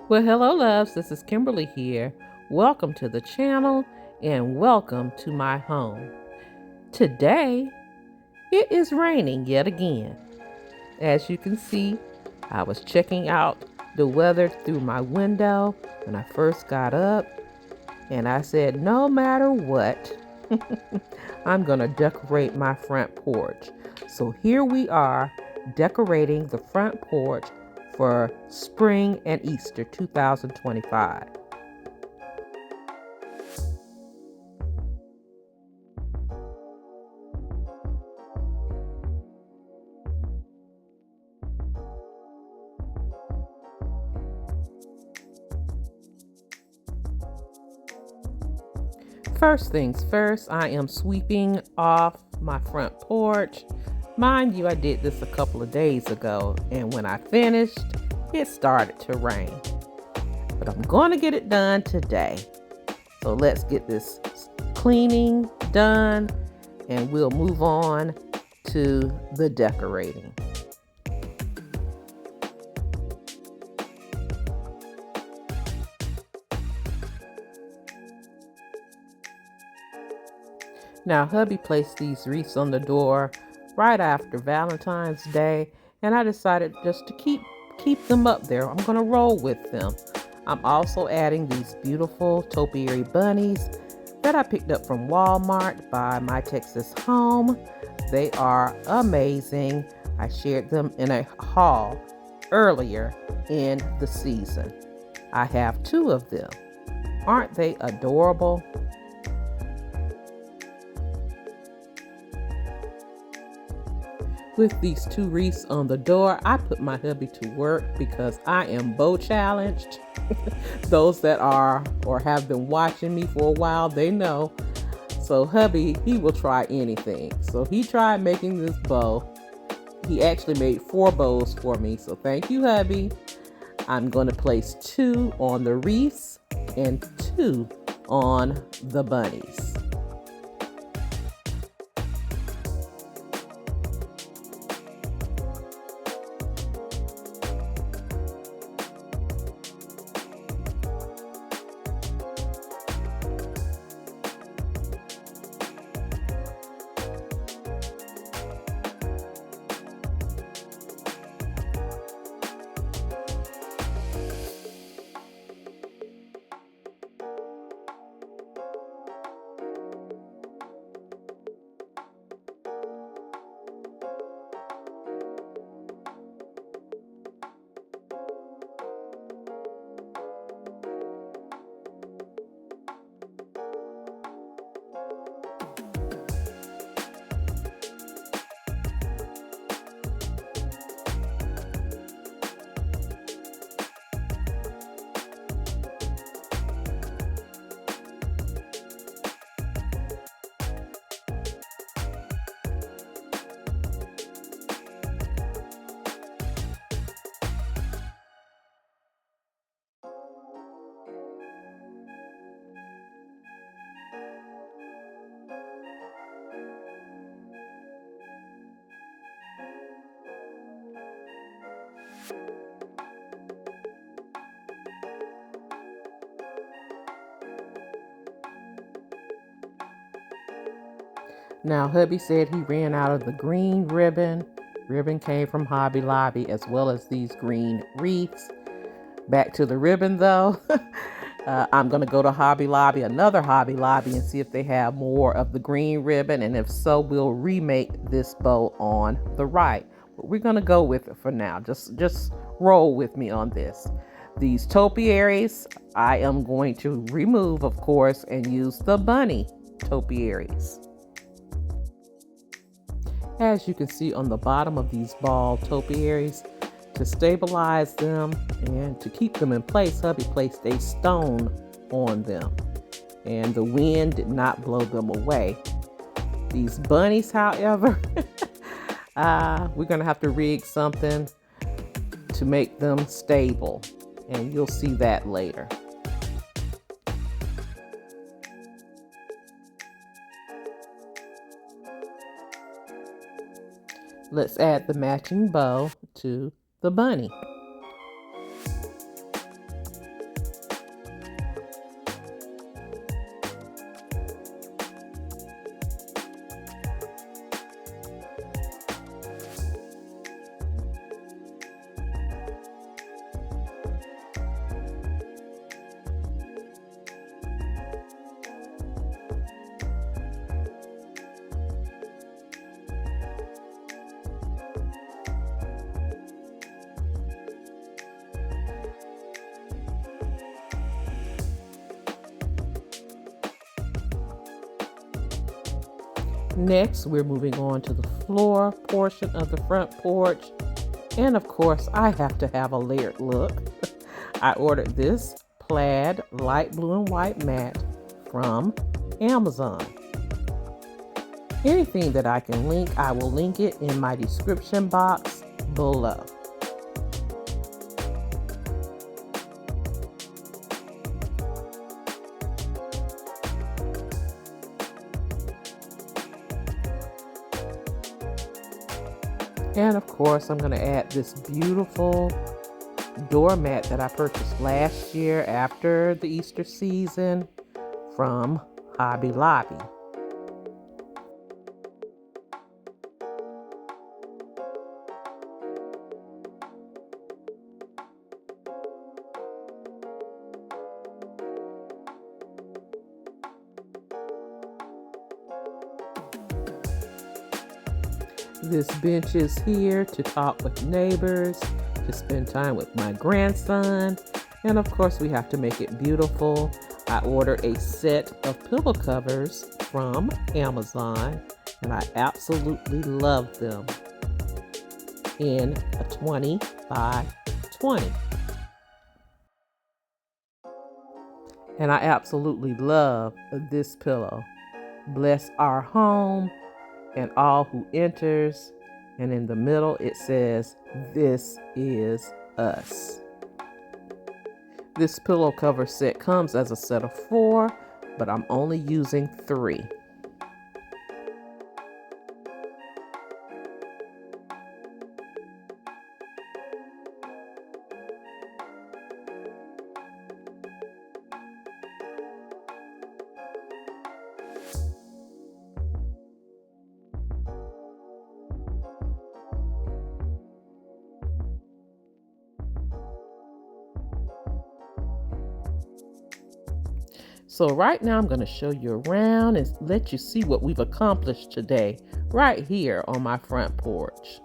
Well, hello, loves. This is Kimberly here. Welcome to the channel and welcome to my home. Today, it is raining yet again. As you can see, I was checking out the weather through my window when I first got up, and I said, no matter what, I'm going to decorate my front porch. So here we are decorating the front porch for spring and Easter 2025. First things first, I am sweeping off my front porch. Mind you, I did this a couple of days ago, and when I finished, it started to rain. But I'm going to get it done today. So let's get this cleaning done, and we'll move on to the decorating. Now, hubby placed these wreaths on the door right after Valentine's Day, and I decided just to keep them up there. I'm going to roll with them. I'm also adding these beautiful topiary bunnies that I picked up from Walmart by My Texas Home. They are amazing. I shared them in a haul earlier in the season. I have 2 of them. Aren't they adorable? With these 2 wreaths on the door, I put my hubby to work because I am bow challenged. Those that are or have been watching me for a while, they know. So hubby, he will try anything. So he tried making this bow. He actually made 4 bows for me. So thank you, hubby. I'm going to place 2 on the wreaths and 2 on the bunnies. Now, hubby said he ran out of the green ribbon. Ribbon came from Hobby Lobby, as well as these green wreaths. Back to the ribbon, though. I'm going to go to Hobby Lobby, another Hobby Lobby, and see if they have more of the green ribbon. And if so, we'll remake this bow on the right. But we're going to go with it for now. Just roll with me on this. These topiaries, I am going to remove, of course, and use the bunny topiaries. As you can see on the bottom of these ball topiaries, to stabilize them and to keep them in place, hubby placed a stone on them, and the wind did not blow them away. These bunnies, however, we're going to have to rig something to make them stable, and you'll see that later. Let's add the matching bow to the bunny. Next, we're moving on to the floor portion of the front porch. And of course, I have to have a layered look. I ordered this plaid light blue and white mat from Amazon. Anything that I can link, I will link it in my description box below. And of course, I'm going to add this beautiful doormat that I purchased last year after the Easter season from Hobby Lobby. This bench is here to talk with neighbors, to spend time with my grandson, and of course we have to make it beautiful. I ordered a set of pillow covers from Amazon, and I absolutely love them in a 20 by 20. And I absolutely love this pillow. Bless our home and all who enters, and in the middle it says, "This is us." This pillow cover set comes as a set of 4, but I'm only using 3. So right now I'm going to show you around and let you see what we've accomplished today right here on my front porch.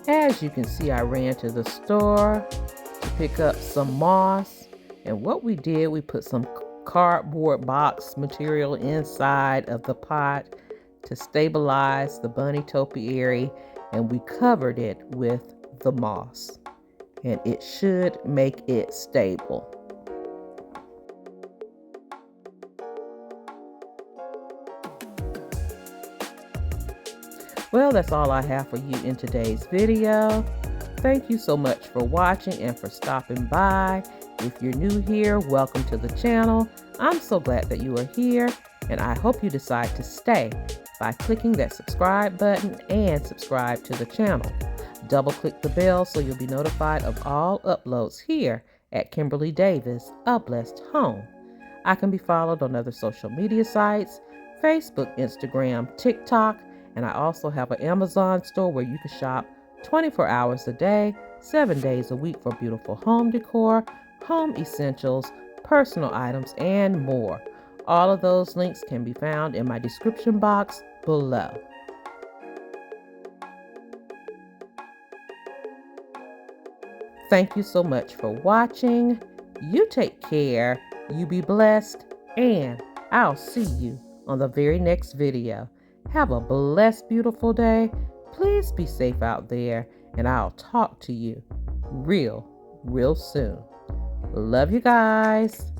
As you can see, I ran to the store to pick up some moss, and what we did, we put some cardboard box material inside of the pot to stabilize the bunny topiary, and we covered it with the moss, and it should make it stable. Well, that's all I have for you in today's video. Thank you so much for watching and for stopping by. If you're new here, welcome to the channel. I'm so glad that you are here, and I hope you decide to stay by clicking that subscribe button and subscribe to the channel. Double click the bell so you'll be notified of all uploads here at Kimberly Davis, A Blessed Home. I can be followed on other social media sites, Facebook, Instagram, TikTok, and I also have an Amazon store where you can shop 24 hours a day, 7 days a week for beautiful home decor, home essentials, personal items, and more. All of those links can be found in my description box below. Thank you so much for watching. You take care, you be blessed, and I'll see you on the very next video. Have a blessed, beautiful day. Please be safe out there, and I'll talk to you real soon. Love you guys.